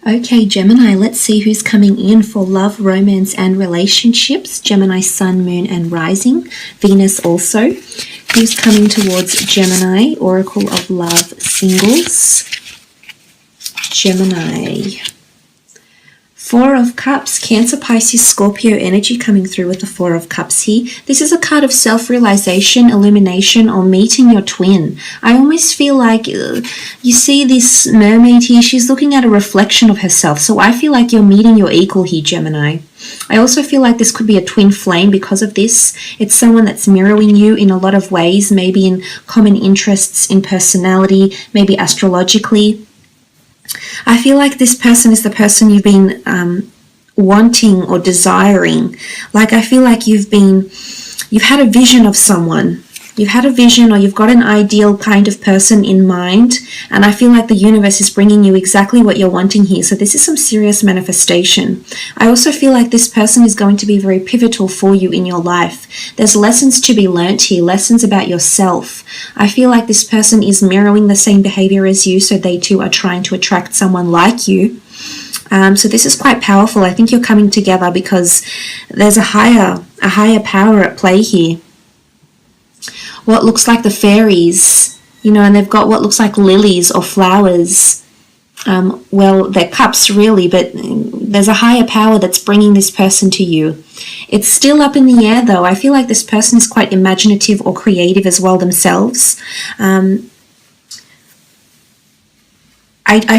Okay, Gemini, let's see who's coming in for love, romance, and relationships. Gemini, sun, moon, and rising. Venus also. Who's coming towards Gemini? Oracle of Love, singles. Gemini. Four of Cups, Cancer, Pisces, Scorpio energy coming through with the Four of Cups here. This is a card of self-realization, illumination, or meeting your twin. I almost feel like you see this mermaid here. She's looking at a reflection of herself. So I feel like you're meeting your equal here, Gemini. I also feel like this could be a twin flame because of this. It's someone that's mirroring you in a lot of ways, maybe in common interests, in personality, maybe astrologically. I feel like this person is the person you've been wanting or desiring. Like I feel like you've had a vision of someone. You've had a vision, or you've got an ideal kind of person in mind, and I feel like the universe is bringing you exactly what you're wanting here. So this is some serious manifestation. I also feel like this person is going to be very pivotal for you in your life. There's lessons to be learnt here, lessons about yourself. I feel like this person is mirroring the same behavior as you, so they too are trying to attract someone like you. So this is quite powerful. I think you're coming together because there's a higher power at play here. What looks like the fairies, and they've got what looks like lilies or flowers. Well, they're cups really, but there's a higher power that's bringing this person to you. It's still up in the air though. I feel like this person is quite imaginative or creative as well themselves. I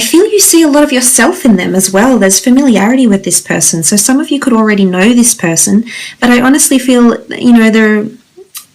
feel you see a lot of yourself in them as well. There's familiarity with this person. So some of you could already know this person, but I honestly feel, they're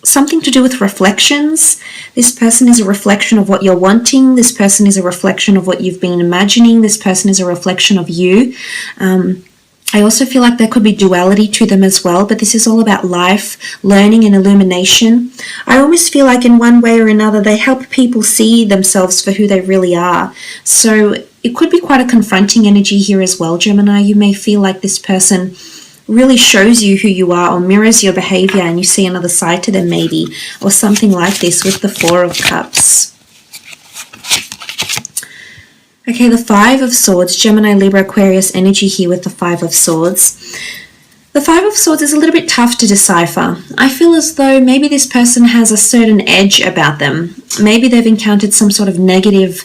something to do with reflections. This person is a reflection of what you're wanting. This person is a reflection of what you've been imagining. This person is a reflection of you. I also feel like there could be duality to them as well, but this is all about life, learning, and illumination. I almost feel like in one way or another they help people see themselves for who they really are. So it could be quite a confronting energy here as well, Gemini. You may feel like this person really shows you who you are or mirrors your behavior, and you see another side to them maybe, or something like this with the Four of Cups. Okay, the Five of Swords, Gemini, Libra, Aquarius energy here with the Five of Swords. The Five of Swords is a little bit tough to decipher. I feel as though maybe this person has a certain edge about them. Maybe they've encountered some sort of negative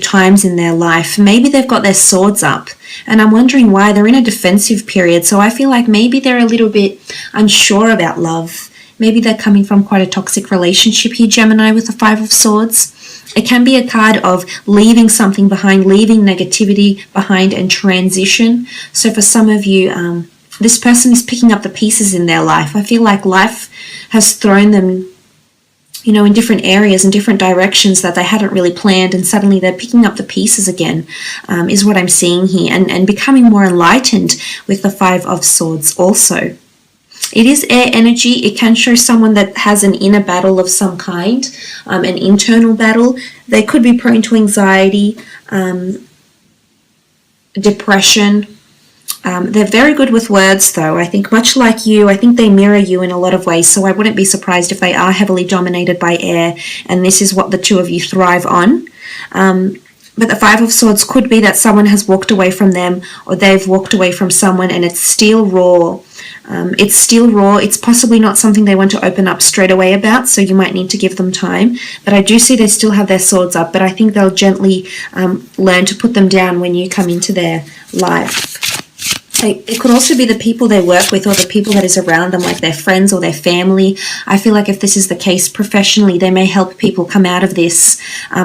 times in their life. Maybe they've got their swords up, and I'm wondering why. They're in a defensive period, so I feel like maybe they're a little bit unsure about love. Maybe they're coming from quite a toxic relationship here, Gemini, with the Five of Swords. It can be a card of leaving something behind, leaving negativity behind, and transition. So for some of you, this person is picking up the pieces in their life. I feel like life has thrown them in different areas and different directions that they hadn't really planned, and suddenly they're picking up the pieces again, is what I'm seeing here, and becoming more enlightened with the Five of Swords also. It is air energy. It can show someone that has an inner battle of some kind, an internal battle. They could be prone to anxiety, depression. They're very good with words though. I think much like you, I think they mirror you in a lot of ways, so I wouldn't be surprised if they are heavily dominated by air, and this is what the two of you thrive on. But the Five of Swords could be that someone has walked away from them, or they've walked away from someone, and it's still raw. It's possibly not something they want to open up straight away about, so you might need to give them time. But I do see they still have their swords up, but I think they'll gently learn to put them down when you come into their life. It could also be the people they work with, or the people that is around them, like their friends or their family. I feel like if this is the case professionally, they may help people come out of this.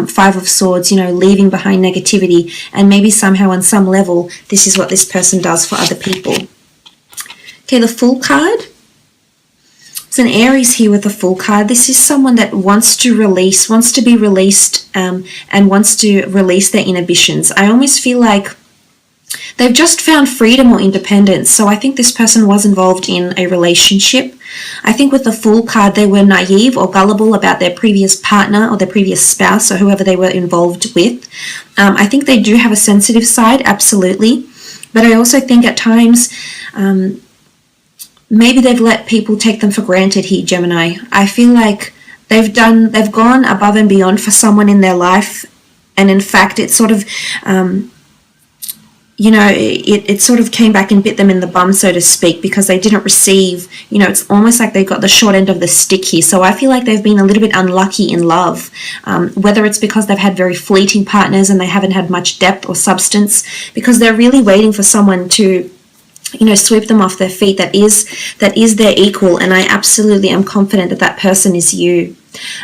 Five of Swords, leaving behind negativity, and maybe somehow on some level, this is what this person does for other people. Okay, the Fool card. It's an Aries here with the Fool card. This is someone that wants to be released, and wants to release their inhibitions. I almost feel like they've just found freedom or independence. So I think this person was involved in a relationship. I think with the Fool card, they were naive or gullible about their previous partner or their previous spouse or whoever they were involved with. I think they do have a sensitive side, absolutely. But I also think at times, maybe they've let people take them for granted here, Gemini. I feel like they've gone above and beyond for someone in their life, And in fact, it sort of, it sort of came back and bit them in the bum, so to speak, because they didn't receive, it's almost like they got the short end of the stick here. So I feel like they've been a little bit unlucky in love, whether it's because they've had very fleeting partners and they haven't had much depth or substance, because they're really waiting for someone to sweep them off their feet that is their equal. And I absolutely am confident that that person is you.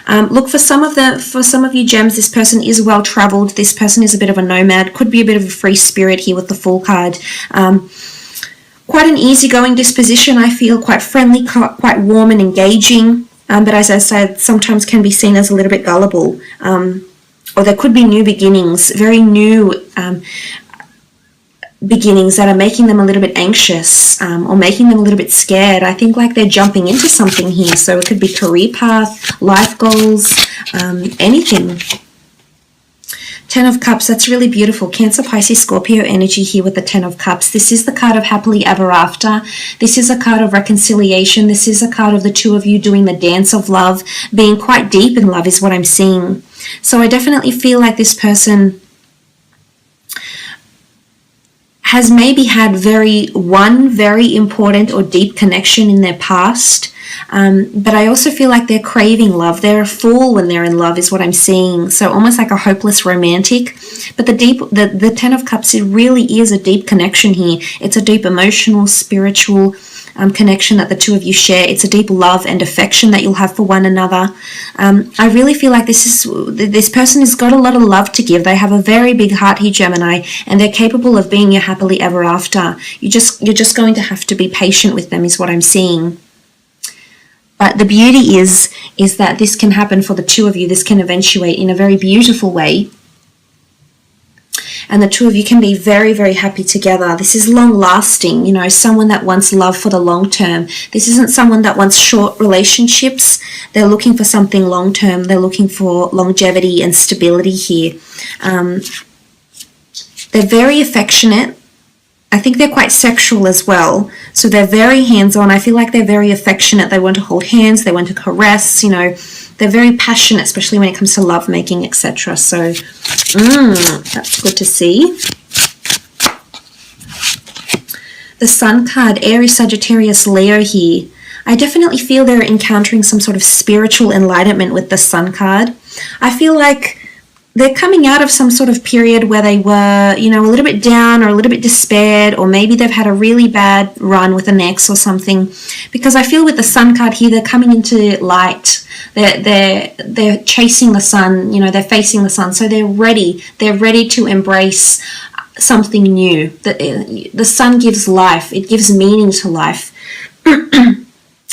Look, for some of you gems, this person is well traveled. This person is a bit of a nomad, could be a bit of a free spirit here with the Fool card. Quite an easygoing disposition, I feel, quite friendly, quite warm and engaging, but as I said, sometimes can be seen as a little bit gullible. Or there could be new beginnings, very new beginnings that are making them a little bit anxious, or making them a little bit scared. I think like they're jumping into something here. So it could be career path, life goals, anything. 10 of Cups, that's really beautiful. Cancer, Pisces, Scorpio energy here with the 10 of Cups. This is the card of happily ever after. This is a card of reconciliation. This is a card of the two of you doing the dance of love, being quite deep in love is what I'm seeing. So I definitely feel like this person has maybe had one very important or deep connection in their past, but I also feel like they're craving love. They're a fool when they're in love is what I'm seeing. So almost like a hopeless romantic. But the 10 of Cups, it really is a deep connection here. It's a deep emotional, spiritual connection that the two of you share. It's a deep love and affection that you'll have for one another. I really feel like this person has got a lot of love to give. They have a very big heart here, Gemini, and they're capable of being your happily ever after. You're just going to have to be patient with them is what I'm seeing. But the beauty is that this can happen for the two of you. This can eventuate in a very beautiful way. And the two of you can be very, very happy together. This is long-lasting, someone that wants love for the long term. This isn't someone that wants short relationships. They're looking for something long-term. They're looking for longevity and stability here. They're very affectionate. I think they're quite sexual as well. So they're very hands-on. I feel like they're very affectionate. They want to hold hands. They want to caress, They're very passionate, especially when it comes to lovemaking, etc. So, that's good to see. The Sun card, Aries, Sagittarius, Leo here. I definitely feel they're encountering some sort of spiritual enlightenment with the Sun card. I feel like they're coming out of some sort of period where they were, a little bit down or a little bit despaired, or maybe they've had a really bad run with an ex or something. Because I feel with the Sun card here, they're coming into light. They're chasing the sun, they're facing the sun. So they're ready. They're ready to embrace something new. The sun gives life. It gives meaning to life.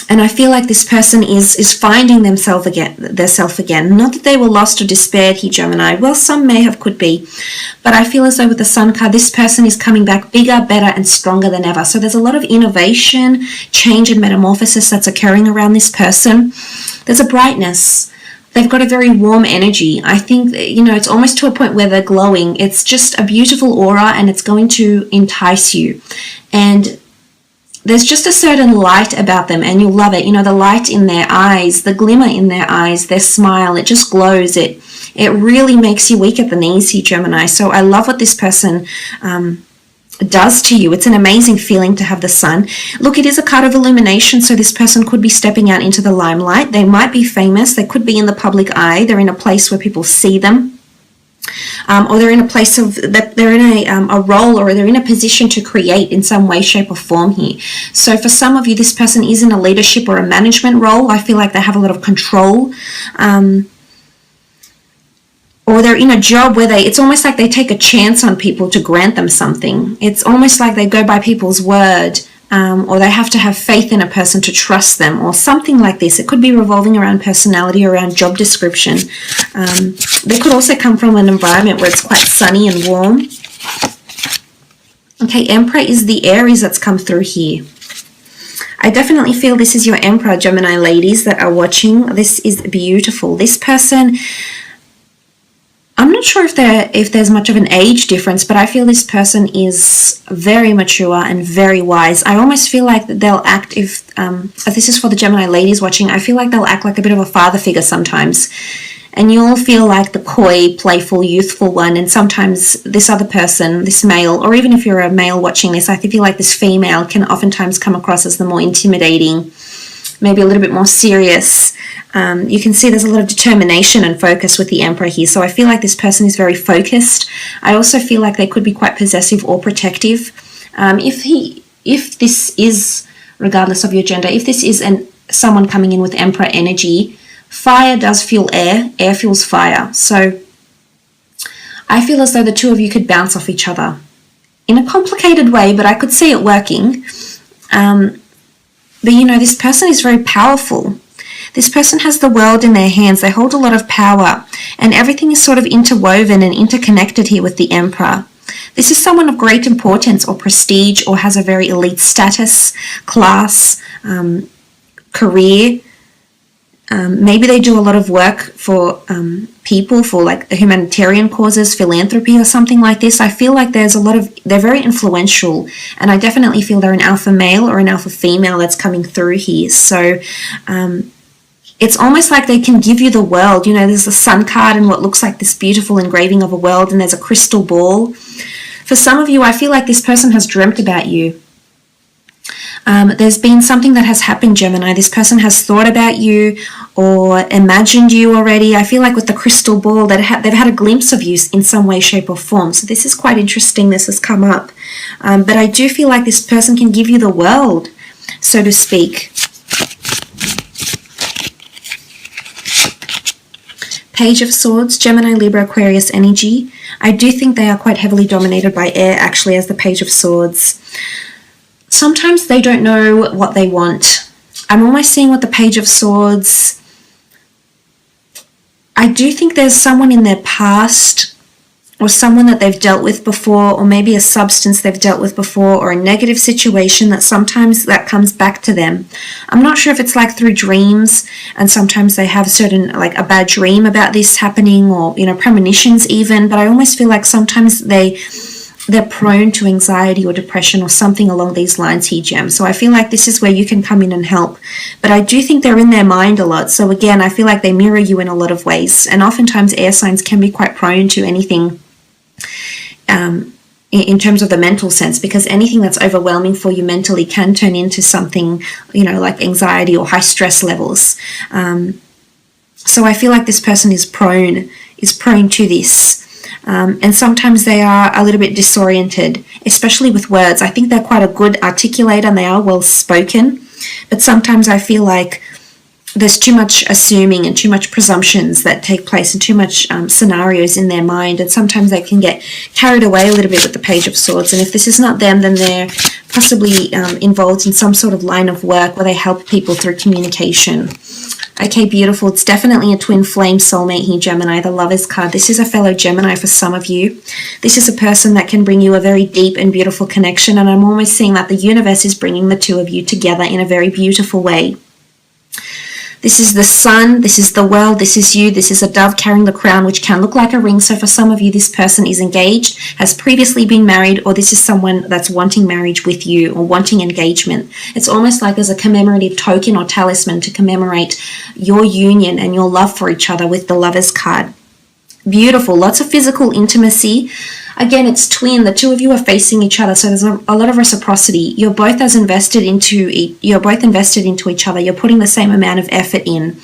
And I feel like this person is finding themselves again. Not that they were lost or despaired here, Gemini. Well, some may have, could be. But I feel as though with the Sun card, this person is coming back bigger, better, and stronger than ever. So there's a lot of innovation, change, and metamorphosis that's occurring around this person. There's a brightness. They've got a very warm energy. I think, it's almost to a point where they're glowing. It's just a beautiful aura, and it's going to entice you. And there's just a certain light about them, and you'll love it. The light in their eyes, the glimmer in their eyes, their smile, it just glows. It really makes you weak at the knees here, Gemini. So I love what this person does to you. It's an amazing feeling to have the Sun. Look, it is a card of illumination, so this person could be stepping out into the limelight. They might be famous. They could be in the public eye. They're in a place where people see them. Or they're in a place they're in a role, or they're in a position to create in some way, shape, or form here. So for some of you, this person is in a leadership or a management role. I feel like they have a lot of control. Or they're in a job where it's almost like they take a chance on people to grant them something. It's almost like they go by people's word. Or they have to have faith in a person to trust them, or something like this. It could be revolving around personality, around job description. They could also come from an environment where it's quite sunny and warm. Okay, Emperor is the Aries that's come through here. I definitely feel this is your Emperor, Gemini ladies that are watching. This is beautiful. This person, I'm not sure if there's much of an age difference, but I feel this person is very mature and very wise. I almost feel like they'll act, if this is for the Gemini ladies watching, I feel like they'll act like a bit of a father figure sometimes. and you'll feel like the coy, playful, youthful one, and sometimes this other person, this male, or even if you're a male watching this, I feel like this female can oftentimes come across as the more intimidating, maybe a little bit more serious. You can see there's a lot of determination and focus with the Emperor here, so I feel like this person is very focused. I also feel like they could be quite possessive or protective. If this is, regardless of your gender, if this is someone coming in with Emperor energy, fire does fuel air, air fuels fire. So I feel as though the two of you could bounce off each other in a complicated way, but I could see it working. But you know, this person is very powerful. This person has the world in their hands. They hold a lot of power, and everything is sort of interwoven and interconnected here with the Emperor. This is someone of great importance or prestige, or has a very elite status, class, career. Maybe they do a lot of work for people, for like humanitarian causes, philanthropy or something like this. I feel like they're very influential, and I definitely feel they're an alpha male or an alpha female that's coming through here. So it's almost like they can give you the world. You know, there's a sun card and what looks like this beautiful engraving of a world, and there's a crystal ball. For some of you, I feel like this person has dreamt about you. There's been something that has happened, Gemini. This person has thought about you or imagined you already. I feel like with the crystal ball, they've had a glimpse of you in some way, shape or form. So this is quite interesting. This has come up. But I do feel like this person can give you the world, so to speak. Page of Swords, Gemini, Libra, Aquarius energy. I do think they are quite heavily dominated by air, actually, as the Page of Swords. Sometimes they don't know what they want. I'm almost seeing with the Page of Swords, I do think there's someone in their past, or someone that they've dealt with before, or maybe a substance they've dealt with before, or a negative situation that sometimes that comes back to them. I'm not sure if it's like through dreams, and sometimes they have certain, like a bad dream about this happening, or, you know, premonitions even, but I almost feel like sometimes they're prone to anxiety or depression or something along these lines here, Gem. So I feel like this is where you can come in and help. But I do think they're in their mind a lot. So again, I feel like they mirror you in a lot of ways. And oftentimes air signs can be quite prone to anything in terms of the mental sense, because anything that's overwhelming for you mentally can turn into something, you know, like anxiety or high stress levels. So I feel like this person is prone to this. And sometimes they are a little bit disoriented, especially with words. I think they're quite a good articulator and they are well spoken, but sometimes I feel like there's too much assuming and too much presumptions that take place and too much scenarios in their mind, and sometimes they can get carried away a little bit with the Page of Swords. And if this is not them, then they're possibly involved in some sort of line of work where they help people through communication. Okay, beautiful. It's definitely a twin flame soulmate here, Gemini, the Lovers card. This is a fellow Gemini for some of you. This is a person that can bring you a very deep and beautiful connection, and I'm almost seeing that the universe is bringing the two of you together in a very beautiful way. This is the sun, this is the world, this is you, this is a dove carrying the crown, which can look like a ring. So for some of you, this person is engaged, has previously been married, or this is someone that's wanting marriage with you or wanting engagement. It's almost like there's a commemorative token or talisman to commemorate your union and your love for each other with the Lovers card. Beautiful, lots of physical intimacy. Again, it's twin. The two of you are facing each other, so there's a lot of reciprocity. You're both invested into each other. You're putting the same amount of effort in,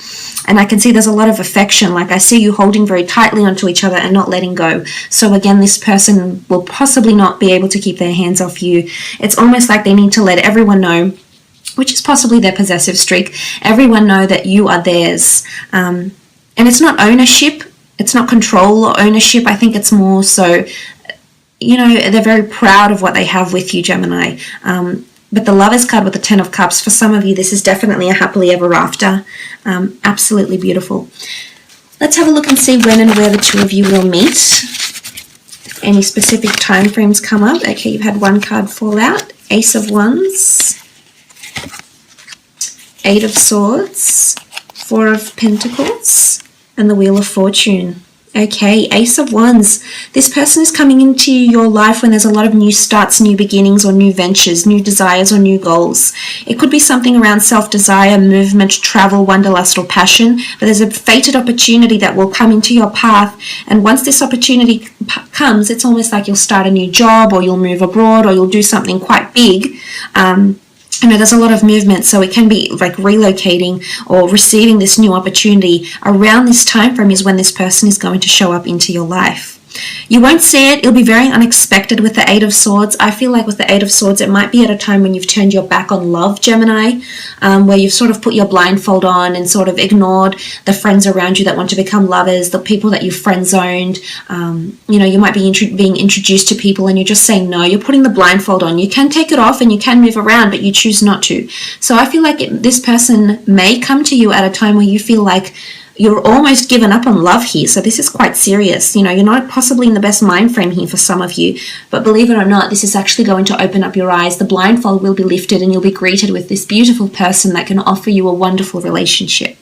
and I can see there's a lot of affection. Like I see you holding very tightly onto each other and not letting go. So again, this person will possibly not be able to keep their hands off you. It's almost like they need to let everyone know, which is possibly their possessive streak, everyone know that you are theirs. And it's not ownership. It's not control or ownership. I think it's more so, you know, they're very proud of what they have with you, Gemini. But the Lovers card with the 10 of Cups, for some of you, this is definitely a happily ever after. Absolutely beautiful. Let's have a look and see when and where the two of you will meet. If any specific time frames come up. Okay, you've had one card fall out. Ace of Wands. 8 of Swords. 4 of Pentacles. And the Wheel of Fortune. Okay, Ace of Wands. This person is coming into your life when there's a lot of new starts, new beginnings, or new ventures, new desires, or new goals. It could be something around self-desire, movement, travel, wanderlust, or passion, but there's a fated opportunity that will come into your path, and once this opportunity comes, it's almost like you'll start a new job, or you'll move abroad, or you'll do something quite big. There's a lot of movement, so it can be like relocating or receiving this new opportunity. Around this time frame is when this person is going to show up into your life. You won't see it. It'll be very unexpected with the Eight of Swords. I feel like with the Eight of Swords, it might be at a time when you've turned your back on love, Gemini, where you've sort of put your blindfold on and sort of ignored the friends around you that want to become lovers, the people that you've friend-zoned. You might be being introduced to people and you're just saying no. You're putting the blindfold on. You can take it off and you can move around, but you choose not to. So I feel like this person may come to you at a time where you feel like you're almost given up on love here. So this is quite serious. You're not possibly in the best mind frame here for some of you, but believe it or not, this is actually going to open up your eyes. The blindfold will be lifted and you'll be greeted with this beautiful person that can offer you a wonderful relationship.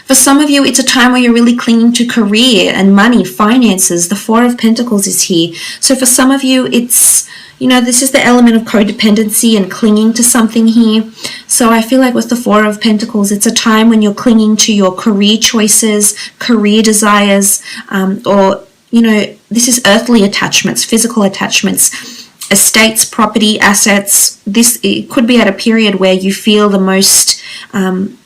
For some of you, it's a time where you're really clinging to career and money, finances. The Four of Pentacles is here. So for some of you, it's, this is the element of codependency and clinging to something here. So I feel like with the Four of Pentacles, it's a time when you're clinging to your career choices, career desires, this is earthly attachments, physical attachments, estates, property, assets. It could be at a period where you feel the most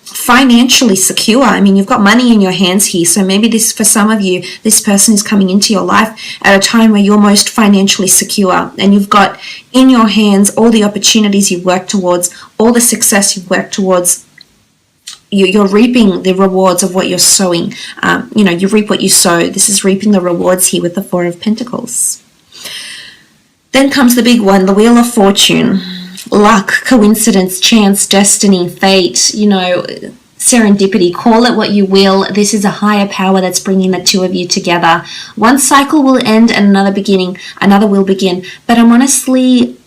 financially secure. You've got money in your hands here, so maybe for some of you, this person is coming into your life at a time where you're most financially secure and you've got in your hands all the opportunities you've worked towards, all the success you've worked towards. You're reaping the rewards of what you're sowing. You reap what you sow. This is reaping the rewards here with the Four of Pentacles. Then comes the big one, the Wheel of Fortune. Luck, coincidence, chance, destiny, fate, serendipity, call it what you will. This is a higher power that's bringing the two of you together. One cycle will end and another will begin. But I'm honestly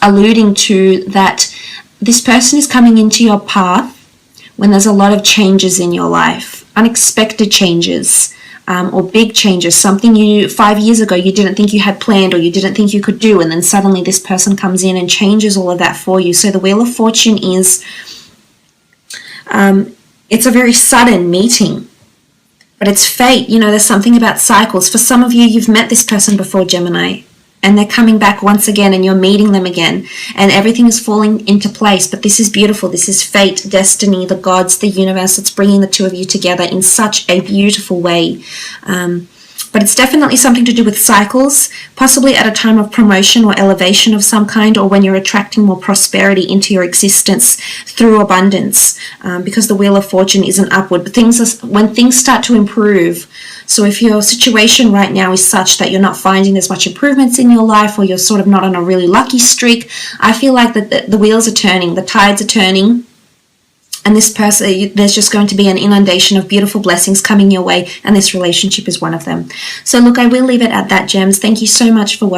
alluding to that this person is coming into your path when there's a lot of changes in your life, unexpected changes. Or big changes, something 5 years ago you didn't think you had planned or you didn't think you could do, and then suddenly this person comes in and changes all of that for you. So the Wheel of Fortune is, it's a very sudden meeting, but it's fate. There's something about cycles. For some of you, you've met this person before, Gemini, and they're coming back once again and you're meeting them again and everything is falling into place. But this is beautiful. This is fate, destiny, the gods, the universe. It's bringing the two of you together in such a beautiful way. But it's definitely something to do with cycles, possibly at a time of promotion or elevation of some kind, or when you're attracting more prosperity into your existence through abundance, because the Wheel of Fortune is an upward. But when things start to improve, so if your situation right now is such that you're not finding as much improvements in your life, or you're sort of not on a really lucky streak, I feel like that the wheels are turning, the tides are turning, and this person, there's just going to be an inundation of beautiful blessings coming your way, and this relationship is one of them. So look, I will leave it at that, Gems. Thank you so much for watching.